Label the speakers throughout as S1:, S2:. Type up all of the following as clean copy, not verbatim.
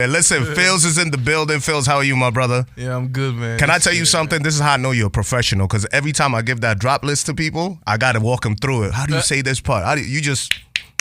S1: Hey, listen, Pheelz is in the building. Pheelz, how are you, my brother?
S2: Yeah, I'm good, man.
S1: Can I tell you something? This is how I know you're a professional, because every time I give that drop list to people, I got to walk them through it. How do you say this part? How do you just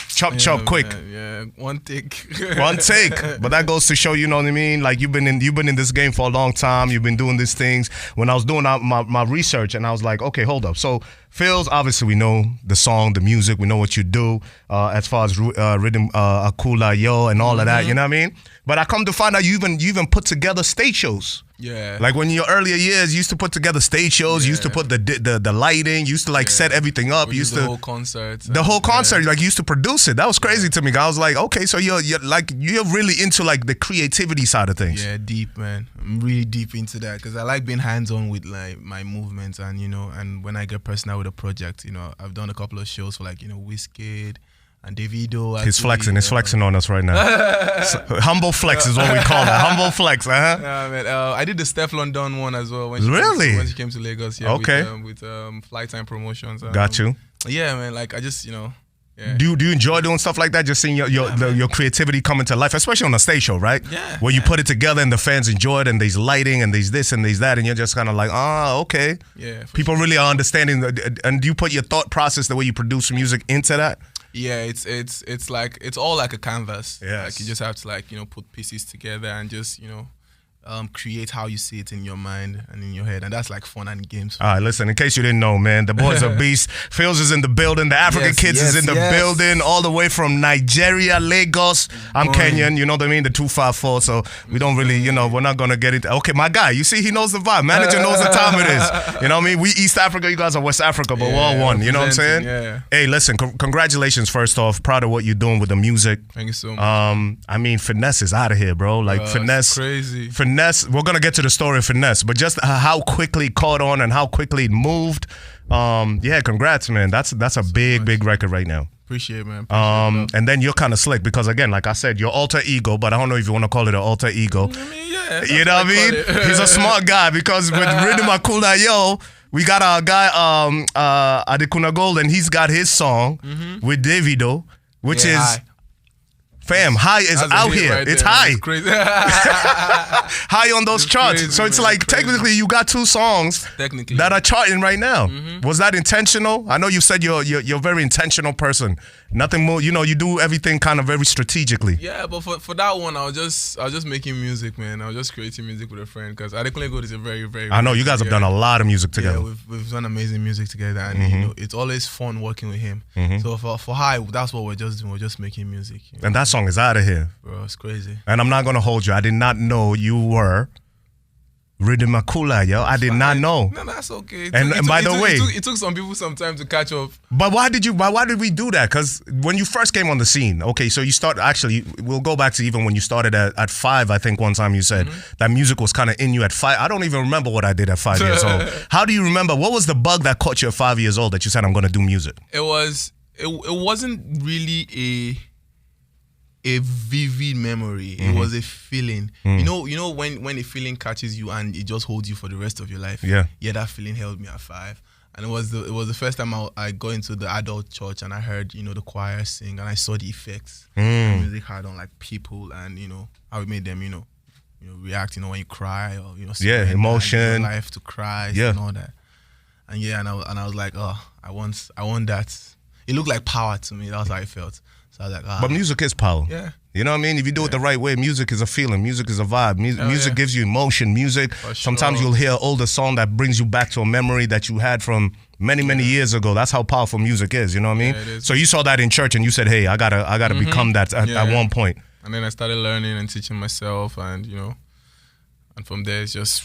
S1: chop quick?
S2: Yeah, one take.
S1: One take. But that goes to show, you know what I mean? Like, you've been in this game for a long time. You've been doing these things. When I was doing my research, and I was like, okay, hold up. So Pheelz, obviously we know the song, the music, we know what you do as far as rhythm, Akula Yo, and all of that, you know what I mean? But I come to find out you even put together stage shows.
S2: Yeah.
S1: Like when in your earlier years, you used to put together stage shows, you used to put the lighting, you used to like set everything up. You used
S2: the whole concert.
S1: The whole concert, like you used to produce it. That was crazy to me. I was like, okay, so you're really into like the creativity side of things.
S2: Yeah, deep, man. I'm really deep into that because I like being hands-on with like my movements, and and when I get personal with a project, I've done a couple of shows for like Wizkid and Davido.
S1: He's flexing on us right now. So, humble flex is what we call it. Humble flex,
S2: Yeah, man. I did the Steph London one as well when she came to Lagos. Yeah,
S1: okay.
S2: With Flight Time Promotions.
S1: Got you.
S2: Yeah, man. Like I just Yeah.
S1: Do you enjoy doing stuff like that? Just seeing your creativity come into life, especially on a stage show, right?
S2: Yeah.
S1: Where you put it together and the fans enjoy it, and there's lighting and there's this and there's that, and you're just kind of like, okay.
S2: Yeah.
S1: People really are understanding. And do you put your thought process, the way you produce music, into that?
S2: Yeah, it's like it's all like a canvas.
S1: Yes.
S2: Like you just have to put pieces together and just create how you see it in your mind and in your head, and that's like fun and games.
S1: All right, listen, in case you didn't know, man, the boys are beast. Pheelz is in the building. The African Kids is in the building, all the way from Nigeria, Lagos. I'm Kenyan, you know what I mean, the 254, so we don't really, we're not going to get it. Okay, my guy, you see, he knows the vibe. Manager knows the time it is. You know what I mean? We East Africa, you guys are West Africa, but we're all one, you know what I'm saying?
S2: Yeah.
S1: Hey, listen, congratulations, first off. Proud of what you're doing with the music.
S2: Thank you so much.
S1: I mean, Finesse is out of here, bro. Like, Finesse.
S2: Crazy.
S1: Finesse, we're going to get to the story of Finesse, but just how quickly it caught on and how quickly it moved. Yeah, congrats, man. That's a big record right now.
S2: Appreciate it, man.
S1: And then you're kind of slick because, again, like I said, your alter ego, but I don't know if you want to call it an alter ego.
S2: I mean, yeah.
S1: You know what I mean? He's a smart guy because with Rhythm Akula Yo, we got our guy Adekuna Gold, and he's got his song with Davido, which is...
S2: High.
S1: Fam, High is out here.
S2: Right
S1: it's
S2: there.
S1: high.
S2: That's crazy.
S1: High on those charts.
S2: Crazy,
S1: so it's
S2: man.
S1: like technically you got two songs that are charting right now. Was that intentional? I know you said you're a very intentional person. Nothing more, you do everything kind of very strategically.
S2: Yeah, but for that one, I was just making music, man. I was just creating music with a friend because Adekuna Gold is a very
S1: I know you guys have done a lot of music together.
S2: Yeah, we've done amazing music together, and it's always fun working with him. So for High, that's what we're just doing. We're just making music.
S1: And that song is out of here.
S2: Bro, it's crazy.
S1: And I'm not gonna hold you. I did not know you were Rhythm Akula, yo. I did not know.
S2: No, that's okay.
S1: And by the way,
S2: it took some people some time to catch up.
S1: But why did we do that? Because when you first came on the scene, okay, so you start, actually, we'll go back to even when you started at 5, I think one time you said that music was kind of in you at 5. I don't even remember what I did at 5 years old. How do you remember? What was the bug that caught you at 5 years old that you said, I'm going to do music?
S2: It wasn't really a vivid memory. It was a feeling. You know when a feeling catches you and it just holds you for the rest of your life.
S1: Yeah,
S2: that feeling held me at 5, and it was the first time I got into the adult church and I heard the choir sing, and I saw the effects the music had on like people, and how it made them react. When you cry or
S1: emotion,
S2: life to cry and all that. And I was like, oh, I want that. It looked like power to me. That was how I felt. So I was like,
S1: but music is power.
S2: Yeah.
S1: You know what I mean? If you do it the right way, music is a feeling. Music is a vibe. Music gives you emotion. Music, sometimes you'll hear an older song that brings you back to a memory that you had from many years ago. That's how powerful music is. You know what I mean?
S2: Yeah,
S1: so you saw that in church and you said, hey, I gotta become that at one point.
S2: And then I started learning and teaching myself, and and from there it's just...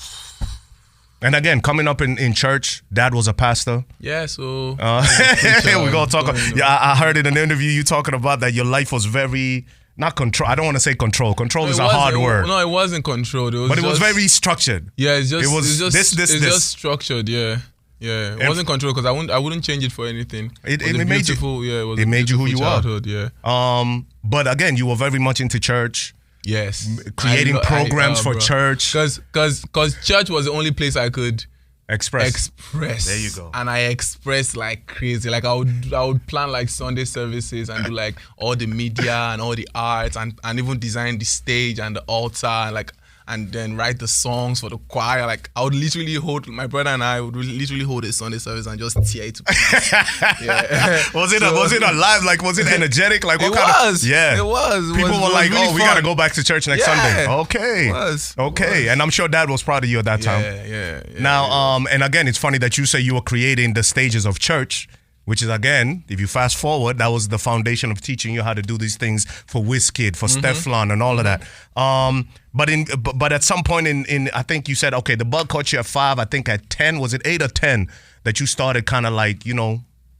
S1: And again, coming up in church, dad was a pastor.
S2: Yeah, so...
S1: we're going to talk... Yeah, I heard in an interview you talking about that your life was very... Not control. I don't want to say control. Control is a hard word.
S2: No, it wasn't controlled.
S1: But it was very structured.
S2: Yeah, it's just
S1: this.
S2: Just structured, yeah. Yeah, it wasn't controlled because I wouldn't change it for anything.
S1: It made you...
S2: Yeah,
S1: it made you who you are.
S2: Yeah.
S1: But again, you were very much into church.
S2: Yes.
S1: Creating programs for church.
S2: Because church was the only place I could
S1: Express.
S2: There
S1: you go.
S2: And I expressed like crazy. Like I would plan like Sunday services and do like all the media and all the arts and even design the stage and the altar and then write the songs for the choir. Like I would literally my brother and I would literally hold a Sunday service and just tear it to pieces. Yeah.
S1: Was it a live? Like was it energetic? Like what kind of? Yeah,
S2: it was.
S1: People were like,
S2: really
S1: we gotta go back to church next Sunday. Okay,
S2: it was.
S1: Okay, and I'm sure Dad was proud of you at that time.
S2: Yeah.
S1: Now, and again, it's funny that you say you were creating the stages of church, which is, again, if you fast forward, that was the foundation of teaching you how to do these things for Wizkid, for Stefan, and all of that. But at some point in I think you said, okay, the bug caught you at 5. I think at 10, was it 8 or 10 that you started kind of like,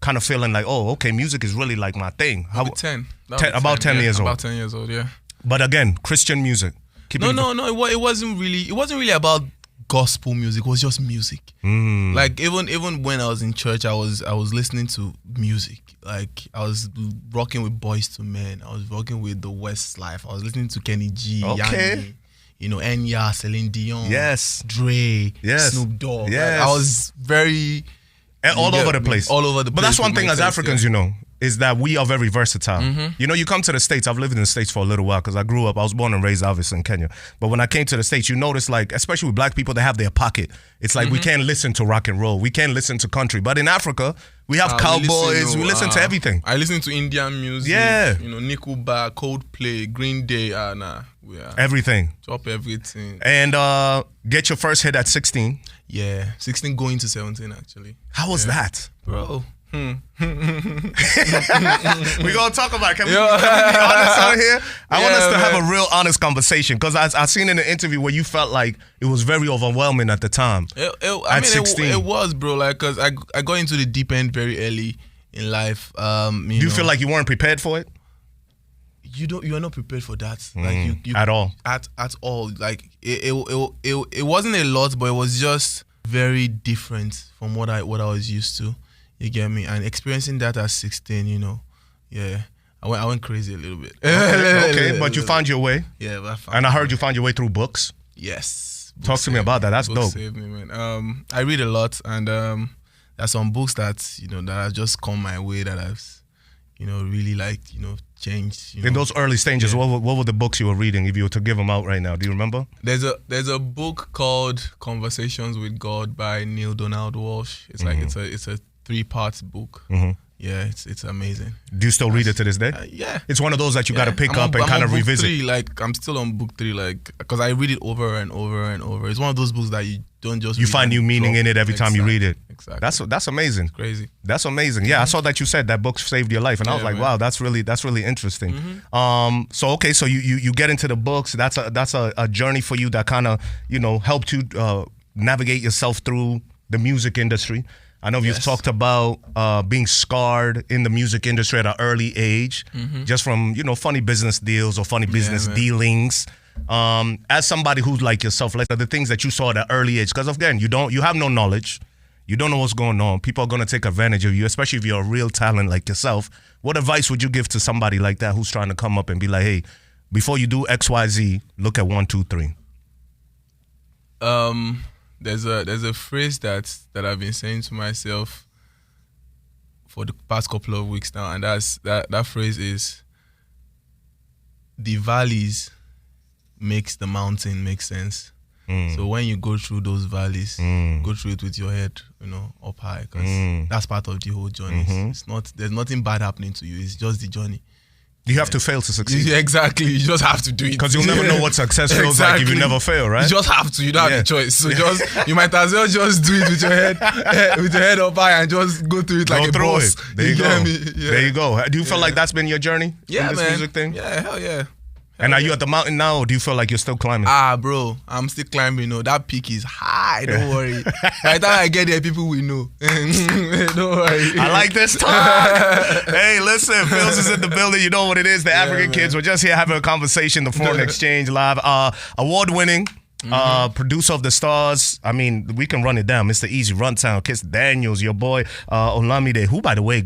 S1: kind of feeling like, oh, okay, music is really like my thing.
S2: About 10.
S1: About 10 years old.
S2: About 10 years old, yeah.
S1: But again, Christian music.
S2: No. It wasn't really about gospel music. It was just music. Like even when I was in church, I was listening to music. Like I was rocking with Boyz II Men. I was rocking with the Westlife. I was listening to Kenny G,
S1: okay.
S2: Yanni, Enya, Celine Dion,
S1: yes,
S2: Dre,
S1: yes,
S2: Snoop Dogg.
S1: yes.
S2: Like, I was very
S1: all over the place.
S2: All over the place.
S1: But that's one thing as Africans, is that we are very versatile. You come to the States. I've lived in the States for a little while because I was born and raised obviously in Kenya. But when I came to the States, you notice like, especially with black people, they have their pocket. It's like we can't listen to rock and roll. We can't listen to country. But in Africa, we have cowboys. We listen to everything.
S2: I listen to Indian music.
S1: Yeah.
S2: Nickelback, Coldplay, Green Day.
S1: Everything.
S2: Drop everything.
S1: And get your first hit at 16.
S2: Yeah, 16 going to 17 actually.
S1: How was that?
S2: Bro.
S1: We're gonna talk about it. Can we be honest out here? I want us to have a real honest conversation because I seen in an interview where you felt like it was very overwhelming at the time.
S2: At 16, it was, bro. Like, cause I got into the deep end very early in life. Do
S1: you feel like you weren't prepared for it?
S2: You are not prepared for that. Like you
S1: at all.
S2: At all. Like it wasn't a lot, but it was just very different from what I was used to. You get me? And experiencing that at 16, yeah, I went crazy a little bit.
S1: Okay, but you found your way.
S2: Yeah, but
S1: I heard you found your way through books.
S2: Yes.
S1: Talk to me about that. That's dope.
S2: Saved me, man. I read a lot, and there's some books that that have just come my way that I've really liked, changed.
S1: In those early stages, what were the books you were reading? If you were to give them out right now, do you remember?
S2: There's a book called Conversations with God by Neil Donald Walsh. It's like it's a 3-part book. Yeah, it's amazing.
S1: Do you still read it to this day?
S2: Yeah.
S1: It's one of those that you got to pick up and kind of revisit.
S2: 3, like I'm still on book 3, like because I read it over and over and over. It's one of those books that you don't just.
S1: You find new meaning in it every time you read it.
S2: Exactly.
S1: That's amazing.
S2: It's crazy.
S1: That's amazing. Yeah, I saw that you said that book saved your life, and I was like, man. Wow, that's really interesting. So you get into the books. That's a journey for you that kind of helped you navigate yourself through the music industry. I know you've talked about being scarred in the music industry at an early age, just from funny business deals or funny business dealings. As somebody who's like yourself, like the things that you saw at an early age, because again, you have no knowledge, you don't know what's going on. People are gonna take advantage of you, especially if you're a real talent like yourself. What advice would you give to somebody like that who's trying to come up and be like, hey, before you do X, Y, Z, look at 1, 2, 3?
S2: There's a phrase that I've been saying to myself for the past couple of weeks now, and that phrase is, the valleys makes the mountain make sense. So when you go through those valleys, go through it with your head, up high, because that's part of the whole journey. There's nothing bad happening to you. It's just the journey.
S1: You have to fail to succeed.
S2: Yeah, exactly. You just have to do it.
S1: Because you'll never know what success feels like if you never fail, right?
S2: You just have to. You don't have a choice. So you might as well just do it with your head up high and just go through it like a boss.
S1: There you go. Yeah. There you go. Do you feel like that's been your journey in this music thing?
S2: Yeah, hell yeah.
S1: And are you at the mountain now, or do you feel like you're still climbing?
S2: Bro, I'm still climbing. That peak is high. Don't worry. By the time I get there, people will know. Don't worry.
S1: I like this talk. Hey, listen, Pheelz is in the building. You know what it is. The African kids. We're just here having a conversation. The Foreign Exchange Live. Award-winning producer of the stars. I mean, we can run it down. Mr. Easy, Runtown, Kiss Daniels, your boy Olamide, who, by the way,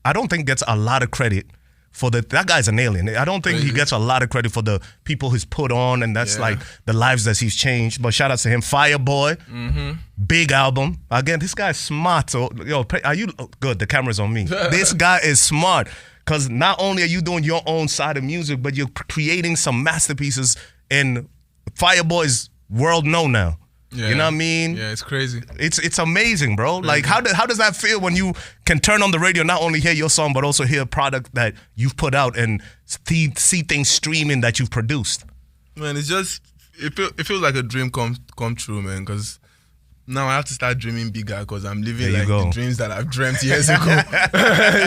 S1: I don't think gets a lot of credit that guy's an alien. I don't think he gets a lot of credit for the people he's put on, and that's like the lives that he's changed. But shout out to him. Fireboy, big album. Again, this guy's smart. So, yo, are you good? The camera's on me. This guy is smart because not only are you doing your own side of music, but you're creating some masterpieces in Fireboy's world known now.
S2: Yeah.
S1: You know what I mean?
S2: Yeah, it's crazy.
S1: It's amazing, bro. Like, how does that feel when you can turn on the radio, not only hear your song, but also hear a product that you've put out and see things streaming that you've produced?
S2: Man, it feels like a dream come true, man, because now I have to start dreaming bigger because I'm living like the dreams that I've dreamt years ago.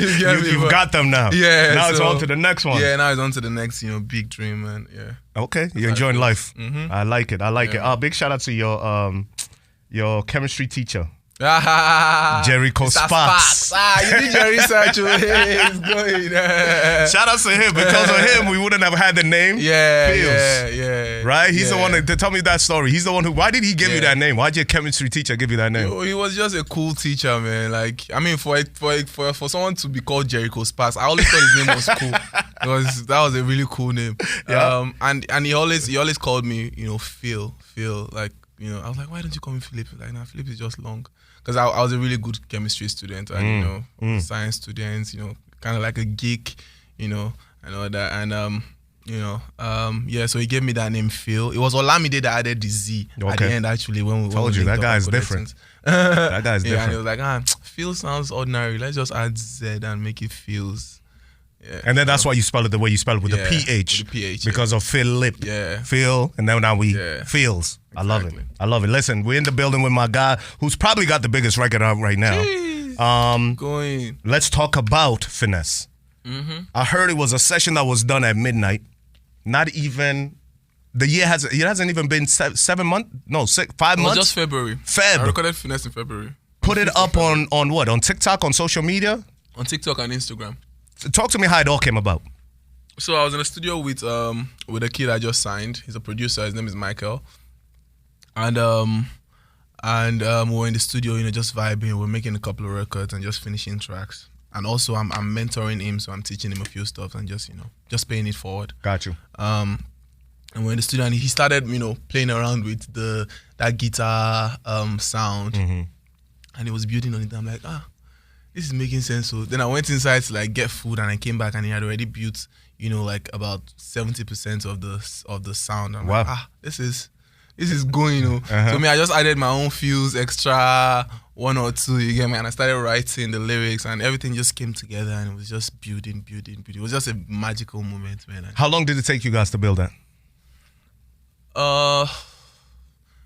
S1: You've got them now.
S2: Yeah.
S1: Now it's on to the next one.
S2: Yeah, now it's on to the next, big dream, man. Yeah.
S1: Okay, you're enjoying life. I like it. Big shout out to your chemistry teacher. Jericho Sparks.
S2: You did your research. It's going.
S1: Shout out to him. Because of him, we wouldn't have had the name. Pheelz.
S2: Yeah.
S1: Right? He's the one to tell me that story. He's the one who. Why did he give you that name? Why did your chemistry teacher give you that name?
S2: He was just a cool teacher, man. Like, I mean, for someone to be called Jericho Sparks, I always thought his name was cool. That was a really cool name.
S1: Yeah.
S2: And he always called me, Phil. Like, I was like, why don't you call me Philip? Like, nah, Philip is just long. Because I was a really good chemistry student and, science student, kind of like a geek, and all that. And, so he gave me that name, Phil. It was Olamide that added the Z at the end, actually. When we
S1: told you, that guy's different. That guy's different.
S2: And he was like, Phil sounds ordinary. Let's just add Z and make it Pheelz. Yeah,
S1: and then that's why you spell it the way you spell it with the PH.
S2: With the PH.
S1: Because of Philip.
S2: Yeah.
S1: Phil, and then now we Pheelz. I love it. I love it. Listen, we're in the building with my guy who's probably got the biggest record out right now.
S2: Going.
S1: Let's talk about Finesse. I heard it was a session that was done at midnight. Not even the year hasn't even been 7 months. No, 5 months. It was
S2: just February. I recorded Finesse in February.
S1: Put it up on what? On TikTok, on social media?
S2: On TikTok and Instagram.
S1: Talk to me how it all came about.
S2: So I was in the studio with a kid I just signed. He's a producer. His name is Michael. And we're in the studio, just vibing. We're making a couple of records and just finishing tracks. And also I'm mentoring him, so I'm teaching him a few stuff and just paying it forward.
S1: Got you.
S2: And we're in the studio and he started, playing around with that guitar sound. And he was building on it. I'm like, this is making sense. So then I went inside to get food and I came back and he had already built, about 70% of the sound. I'm like, this is going, So me, I just added my own feels, extra 1 or 2, you get me? And I started writing the lyrics and everything just came together and it was just building. It was just a magical moment, man.
S1: How long did it take you guys to build that?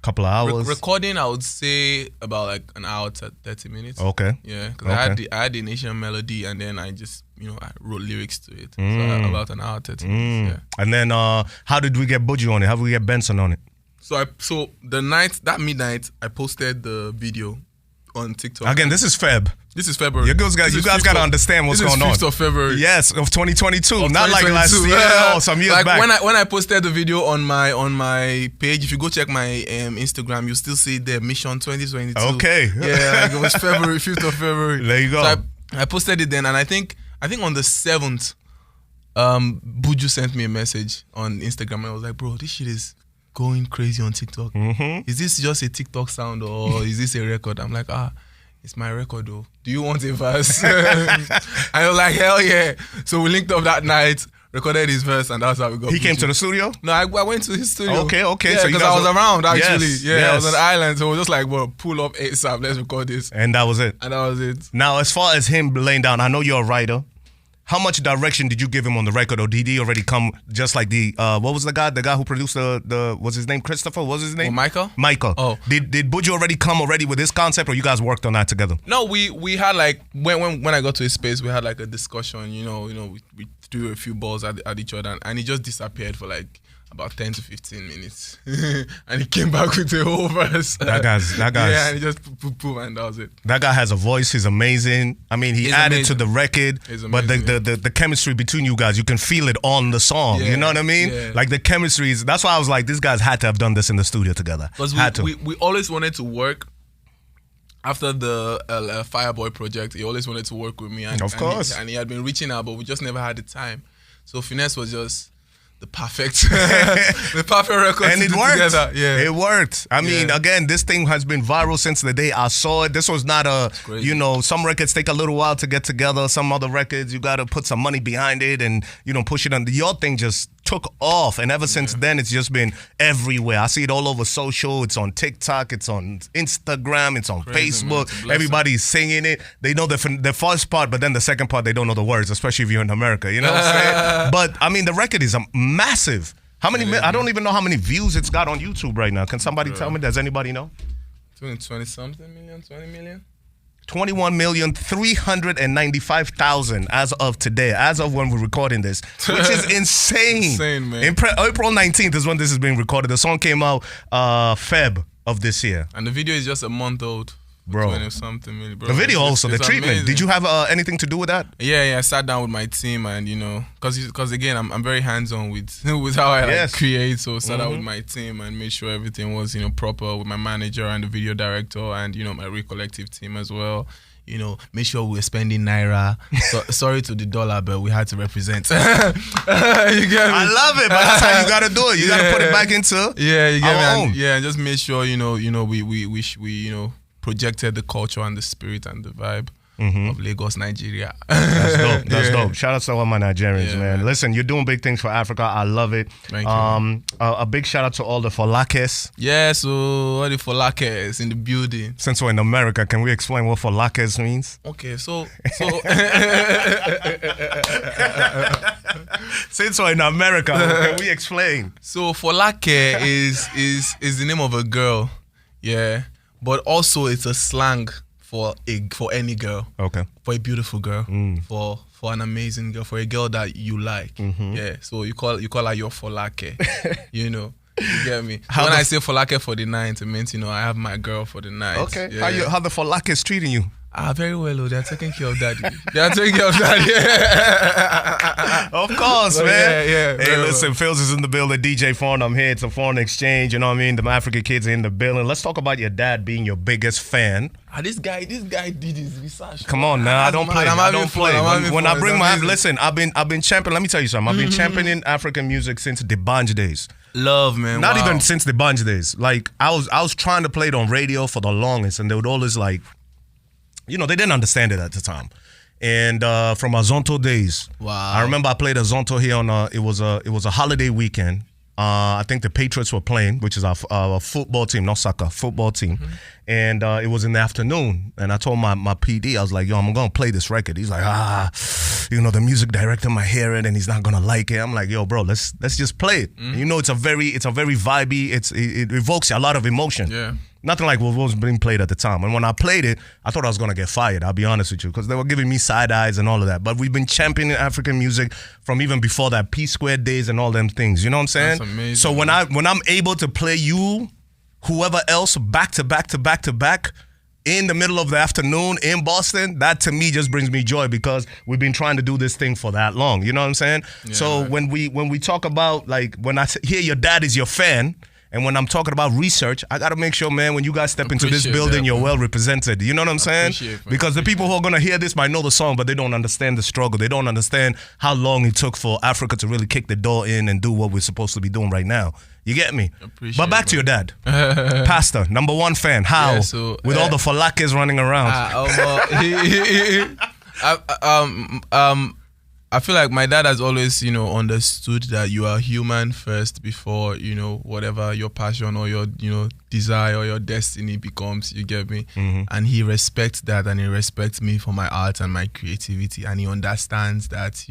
S1: Couple of hours.
S2: Recording, I would say about an hour to 30 minutes.
S1: Okay.
S2: Yeah, because I had the initial melody and then I just I wrote lyrics to it. So about an hour 30 minutes. Yeah.
S1: And then how did we get Buju on it? How did we get Benson on it?
S2: So that midnight I posted the video on TikTok.
S1: Again, this is Feb.
S2: This is February.
S1: You guys got to understand what's going on.
S2: This is 5th of February.
S1: Yes, of 2022. Not like last year or some years back.
S2: When I posted the video on my page, if you go check my Instagram, you still see the Mission 2022.
S1: Okay.
S2: Yeah, it was February, 5th of February.
S1: There you go.
S2: So I posted it then, and I think on the 7th, Buju sent me a message on Instagram, and I was like, bro, this shit is going crazy on TikTok. Is this just a TikTok sound or is this a record? I'm like, it's my record though. Do you want a verse? And I was like, hell yeah. So we linked up that night, recorded his verse, and that's how we got
S1: He came to the studio?
S2: No, I went to his studio.
S1: Okay.
S2: Yeah, because I was around actually.
S1: Yes.
S2: I was on the island, so we were just like, bro, pull up ASAP, let's record this.
S1: And that was it. Now, as far as him laying down, I know you're a writer. How much direction did you give him on the record, or did he already come just like the what was the guy who produced the what's his name, Christopher? What was his name?
S2: Michael.
S1: Oh, did Buju already come with his concept, or you guys worked on that together?
S2: No, we had when I got to his space, we had a discussion. We threw a few balls at each other, and he just disappeared for about 10 to 15 minutes, and he came back with the whole verse. That guy's yeah, and he just poof, and that was it.
S1: That guy has a voice. He's amazing. I mean, he's added to the record, but the chemistry between you guys, you can feel it on the song. Yeah, you know what I mean? Yeah. Like the chemistry is. That's why I was like, these guys had to have done this in the studio together.
S2: Because we always wanted to work after the Fireboy project, he always wanted to work with me. And,
S1: of course.
S2: And he had been reaching out, but we just never had the time. So Finesse was just the perfect record
S1: and
S2: to
S1: it
S2: do
S1: worked.
S2: together. Yeah,
S1: it worked. I mean, again, this thing has been viral since the day I saw it. This was not some records take a little while to get together. Some other records, you got to put some money behind it and, push it on. Your thing just took off, and ever since then, it's just been everywhere. I see it all over social. It's on TikTok. It's on Instagram. It's on Facebook. Everybody's singing it. They know the first part, but then the second part, they don't know the words, especially if you're in America. You know what I'm saying? But, I mean, the record is massive. How many? I don't even know how many views it's got on YouTube right now. Can somebody tell me? Does anybody know?
S2: 20 million?
S1: 21,395,000 as of today, as of when we're recording this, which is insane.
S2: Insane, man.
S1: April 19th is when this is being recorded. The song came out Feb of this year.
S2: And the video is just a month old.
S1: Bro.
S2: 20-something million, bro.
S1: The video also, the treatment.
S2: Amazing.
S1: Did you have anything to do with that?
S2: Yeah. I sat down with my team and, because again, I'm very hands-on with how I create. So I sat down with my team and made sure everything was, proper with my manager and the video director and, my recollective team as well. Make sure we're spending naira. Sorry to the dollar, but we had to represent. You get me?
S1: I love it, but that's how you gotta do it. You gotta put it back into
S2: you get
S1: our
S2: me?
S1: own.
S2: And just make sure we projected the culture and the spirit and the vibe of Lagos, Nigeria.
S1: That's dope. That's dope. Shout out to all my Nigerians, man. Listen, you're doing big things for Africa. I love it.
S2: Thank you.
S1: A big shout out to all the Folakes.
S2: Yeah, so all the Folakes in the building.
S1: Since we're in America, can we explain what Folakes means?
S2: Okay, so
S1: since we're in America, can we explain?
S2: So Folake is the name of a girl, but also it's a slang for any girl. Okay. For a beautiful girl, for an amazing girl, for a girl that you like. Yeah. So you call her your Folake. You get me? When I say Folake for the night, it means I have my girl for the night.
S1: Okay. Yeah. How the Folakes treating you?
S2: Very well. They're taking care of daddy. Of
S1: course, man.
S2: Yeah.
S1: Hey, listen, Pheelz is in the building. DJ Foreign, I'm here. It's a foreign exchange. You know what I mean? The African kids are in the building. Let's talk about your dad being your biggest fan.
S2: This guy did his research.
S1: Come on now, I don't play. When I bring listen, I've been championing. Let me tell you something. I've been championing African music since the Banj days.
S2: Love, man.
S1: Not even since the Banj days. Like I was trying to play it on radio for the longest, and they would always they didn't understand it at the time. And from Azonto days, I remember I played Azonto here on it was a holiday weekend. I think the Patriots were playing, which is our football team, not soccer, football team. And it was in the afternoon. And I told my PD, I was like, yo, I'm going to play this record. He's like, the music director might hear it and he's not going to like it. I'm like, yo, bro, let's just play it. It's a very vibey, it evokes a lot of emotion.
S2: Yeah.
S1: Nothing like what was being played at the time. And when I played it, I thought I was going to get fired, I'll be honest with you, because they were giving me side eyes and all of that. But we've been championing African music from even before that, P-Squared days and all them things. You know what I'm saying?
S2: That's amazing.
S1: So when I'm able to play you, whoever else, back to back in the middle of the afternoon in Boston, that to me just brings me joy because we've been trying to do this thing for that long. You know what I'm saying? Yeah, so right. when we talk about, when I hear your dad is your fan, and when I'm talking about research, I got to make sure, man, when you guys step into this building, you're well represented. You know what I'm saying? Because the people who are going to hear this might know the song, but they don't understand the struggle. They don't understand how long it took for Africa to really kick the door in and do what we're supposed to be doing right now. You get me? But back to your dad. Pastor, number one fan. How? Yeah, with all the Folakes running around.
S2: I feel like my dad has always, understood that you are human first before, whatever your passion or your, desire or your destiny becomes, you get me? And he respects that, and he respects me for my art and my creativity, and he understands that,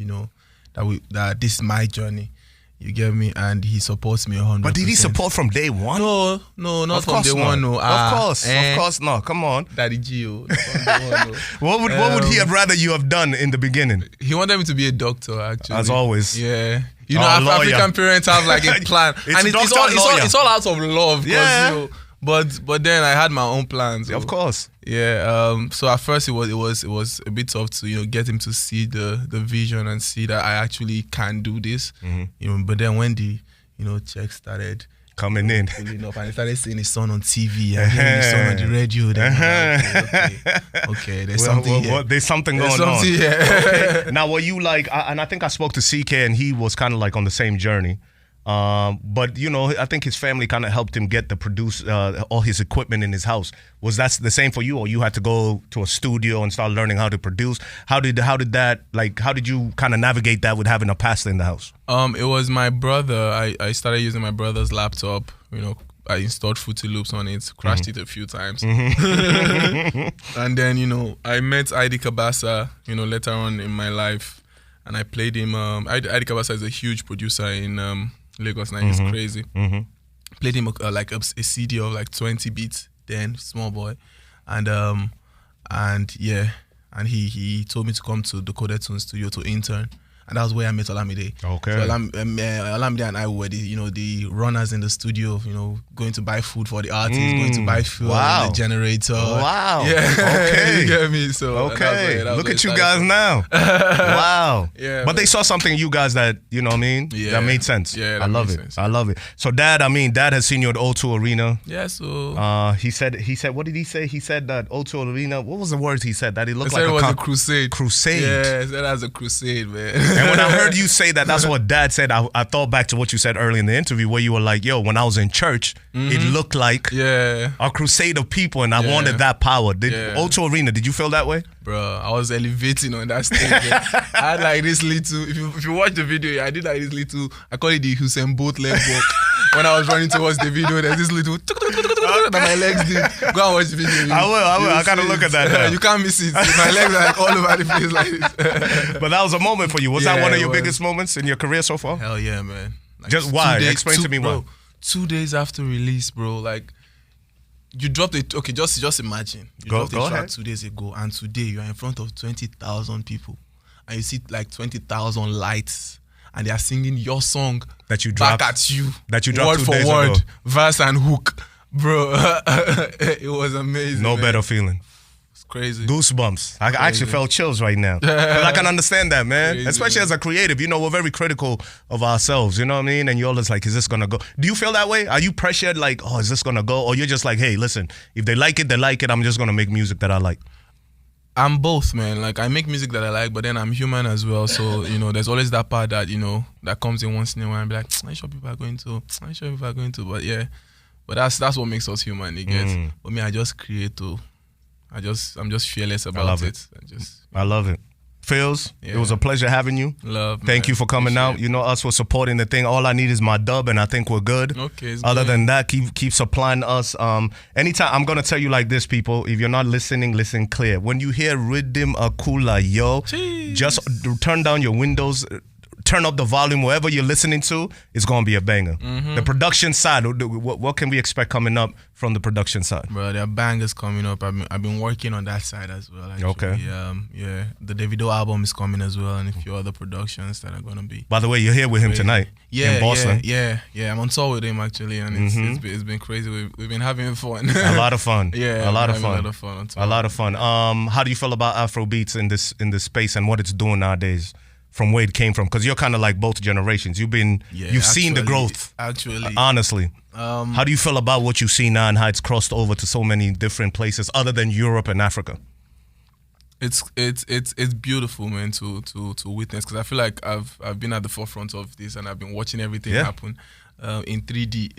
S2: that this is my journey. You get me? And he supports me 100%.
S1: But did he support from day one?
S2: No, not from day one. No.
S1: Of course not. Come on.
S2: Daddy Gio.
S1: What would he have rather you have done in the beginning?
S2: He wanted me to be a doctor, actually.
S1: As always.
S2: Yeah. African parents have a plan. It's all out of love. Yeah. But then I had my own plans.
S1: Of course.
S2: Yeah. So at first it was a bit tough to get him to see the vision and see that I actually can do this. But then when the checks started
S1: Coming in.
S2: Pulling up, and I started seeing his son on TV and hearing his son on the radio. Then okay, there's something here.
S1: There's something going on. Okay. Now, were you like, and I think I spoke to CK and he was kind of like on the same journey. But you know, I think his family kind of helped him get all his equipment in his house. Was that the same for you, or you had to go to a studio and start learning how to produce? How did you kind of navigate that with having a pastor in the house?
S2: It was my brother. I started using my brother's laptop. You know, I installed Fruity Loops on it, crashed it a few times, and then you know, I met ID Kabasa. You know, later on in my life, and I played him. ID Kabasa is a huge producer in Lagos now. He's crazy. Played him like a CD of like 20 beats then, small boy, and he told me to come to the Coded Tune studio to intern. And that was where I met Olamide.
S1: Okay.
S2: So Olamide and I were the runners in the studio, you know, going to buy food for the artists, going to buy fuel, the generator.
S1: Wow.
S2: Yeah.
S1: Okay.
S2: You get me? So
S1: okay. Look at you guys now. Wow.
S2: Yeah.
S1: But they saw something in you guys that, you know what I mean?
S2: Yeah.
S1: That made sense.
S2: Yeah.
S1: I love it.
S2: Sense.
S1: I love it. So Dad has seen you at O2 Arena.
S2: Yeah, so
S1: he said, what did he say? He said that O2 Arena, what was the words he said? That it looked like
S2: it was a crusade.
S1: Crusade.
S2: Yeah, he said that was a crusade, man.
S1: And when I heard you say that, that's what Dad said. I thought back to what you said early in the interview where you were like, yo, when I was in church, it looked like a crusade of people and I wanted that power. O2 Arena, did you feel that way?
S2: Bro, I was elevating on that stage. I had like this little, if you watch the video, I did like this little, I call it the Usain Bolt leg walk. When I was running towards the video, there's this little that my legs did. Go and watch the video.
S1: I will. I gotta look at that now.
S2: You can't miss it. My legs are like all over the place like this.
S1: But that was a moment for you. Was that one of your biggest moments in your career so far?
S2: Hell yeah, man. Like
S1: just why? Explain to me why.
S2: 2 days after release, bro, like you dropped it. Okay, just imagine. You dropped the track 2 days ago, and today you are in front of 20,000 people, and you see like 20,000 lights, and they are singing your song
S1: that you dropped,
S2: back at you.
S1: That you dropped
S2: word
S1: 2 days
S2: for word,
S1: ago.
S2: verse and hook, bro. It was amazing.
S1: No
S2: man.
S1: better feeling.
S2: It's crazy.
S1: Goosebumps. I actually felt chills right now. But I can understand that, man. Crazy, especially as a creative. You know, we're very critical of ourselves. You know what I mean? And you're always like, is this gonna go? Do you feel that way? Are you pressured? Like, oh, is this gonna go? Or you're just like, hey, listen, if they like it, they like it. I'm just gonna make music that I like.
S2: I'm both, man. Like, I make music that I like, but then I'm human as well. So, you know, there's always that part that, you know, that comes in once in a while and be like, I'm sure people are going to. But yeah, but that's what makes us human, you get. But me, I just create to. I'm just fearless about it.
S1: I love it. Pheelz, it was a pleasure having you. Thank you for coming out. You know, us for supporting the thing. All I need is my dub, and I think we're good.
S2: Okay.
S1: Other than that, keep supplying us. Anytime, I'm gonna tell you like this, people. If you're not listening, listen clear. When you hear Rhythm Akula, yo, just turn down your windows. Turn up the volume wherever you're listening to. It's gonna be a banger. The production side, what can we expect coming up from the production side?
S2: Bro, there are bangers coming up. I've been working on that side as well. Actually.
S1: Okay.
S2: Yeah. The Davido album is coming as well, and a few other productions that are gonna be.
S1: By the way, you're here with him tonight.
S2: Yeah,
S1: in Boston.
S2: Yeah. I'm on tour with him actually, and it's been crazy. We've been having fun.
S1: A lot of fun.
S2: Yeah,
S1: a lot of fun.
S2: A
S1: lot of fun. How do you feel about Afrobeats in this space and what it's doing nowadays? From where it came from, because you're kind of like both generations. You've seen the growth.
S2: Actually,
S1: honestly, how do you feel about what you see now and how it's crossed over to so many different places other than Europe and Africa?
S2: It's beautiful, man, to witness, because I feel like I've been at the forefront of this and I've been watching everything happen in 3D.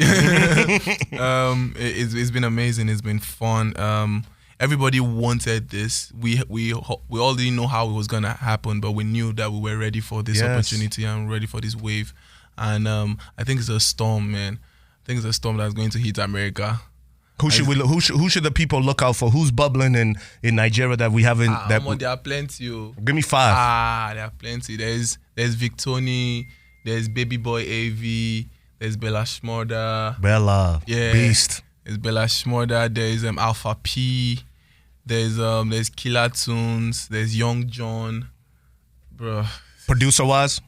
S2: It's been amazing. It's been fun. Everybody wanted this. We all didn't know how it was gonna happen, but we knew that we were ready for this opportunity and ready for this wave. And I think it's a storm, man. I think it's a storm that's going to hit America. Who should
S1: the people look out for? Who's bubbling in Nigeria that we haven't?
S2: There are plenty.
S1: Give me 5.
S2: There are plenty. There's Victoni. There's Baby Boy AV. There's Bella Shmurda.
S1: Bella, Beast.
S2: There's Bella Shmurda. There's Alpha P. There's Killer Tunes. There's Young John, bro.
S1: Producer wise,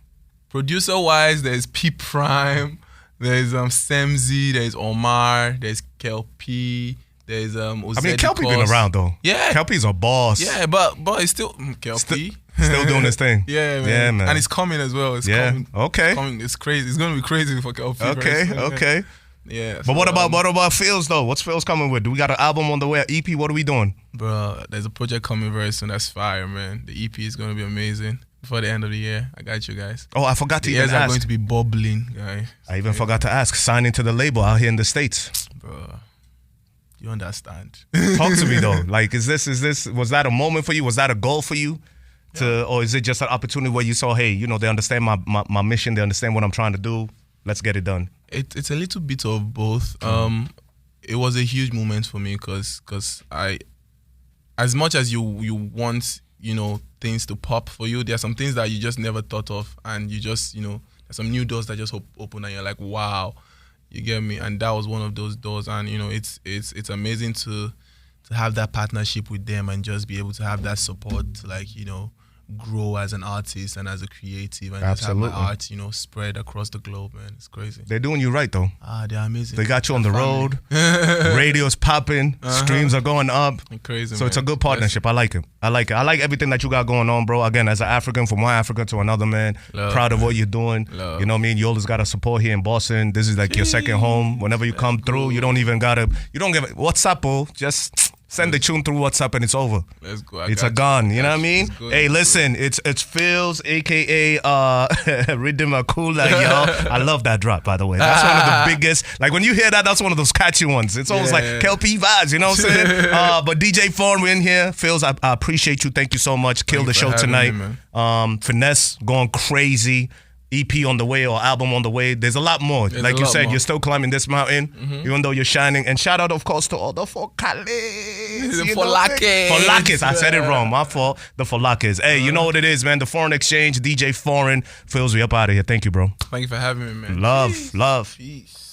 S2: there's P Prime. There's Semzi. There's Omar. There's Kelpie. There's Ozedikos.
S1: I mean, Kelpie been around though.
S2: Yeah,
S1: Kelpie's a boss.
S2: Yeah, but it's still Kelpie.
S1: Still doing his thing.
S2: Yeah, man.
S1: Yeah, man.
S2: And it's coming as well. It's coming.
S1: Okay.
S2: It's coming. It's crazy. It's gonna be crazy for Kelpie.
S1: Okay.
S2: Yeah.
S1: But what about Pheelz though? What's Pheelz coming with? Do we got an album on the way? An EP? What are we doing?
S2: Bro, there's a project coming very soon. That's fire, man. The EP is gonna be amazing. Before the end of the year, I got you guys.
S1: Oh, I forgot to
S2: The
S1: even
S2: ears
S1: ask.
S2: are going to be bubbling, guys.
S1: I even forgot to ask. Signing to the label out here in the States.
S2: Bro, you understand?
S1: Talk to me though. Like, was that a moment for you? Was that a goal for you? Or is it just an opportunity where you saw, hey, you know, they understand my mission, they understand what I'm trying to do. Let's get it done.
S2: It's a little bit of both. It was a huge moment for me because I, as much as you want, you know, things to pop for you, there are some things that you just never thought of, and you just, you know, there's some new doors that just open, and you're like, wow, you get me? And that was one of those doors, and you know, it's amazing to have that partnership with them and just be able to have that support to, like, you know, grow as an artist and as a creative, and just have my art, you know, spread across the globe, man. It's crazy.
S1: They're doing you right though.
S2: They're amazing.
S1: They got you on the road. Radio's popping. Streams are going up.
S2: Crazy.
S1: So
S2: man.
S1: it's a good partnership. I like it. I like everything that you got going on, bro. Again, as an African, from one African to another, man. Proud of what you're doing. You know what I mean? You always got to support here in Boston. This is like your second home. Whenever you come through, you don't give it. What's up, bro? Just send the tune through WhatsApp and it's over.
S2: Let's go.
S1: It's a gun. You know what I mean? Hey, listen, it's Pheelz, aka Rhythm Akula, yo. I love that drop, by the way. That's one of the biggest. Like when you hear that, that's one of those catchy ones. It's almost like KLP vibes. You know what I'm saying? But DJ Foreign, we're in here. Pheelz, I appreciate you. Thank you so much. Kill the show tonight. Finesse going crazy. EP on the way or album on the way. There's a lot more. Like you said, you're still climbing this mountain, even though you're shining. And shout out, of course, to all the Folakes. Folakes. I said it wrong. My fault. The Folakes. Hey, you know what it is, man. The Foreign Exchange, DJ Foreign. Pheelz, we up out of here. Thank you, bro.
S2: Thank you for having me, man.
S1: Love.
S2: Peace.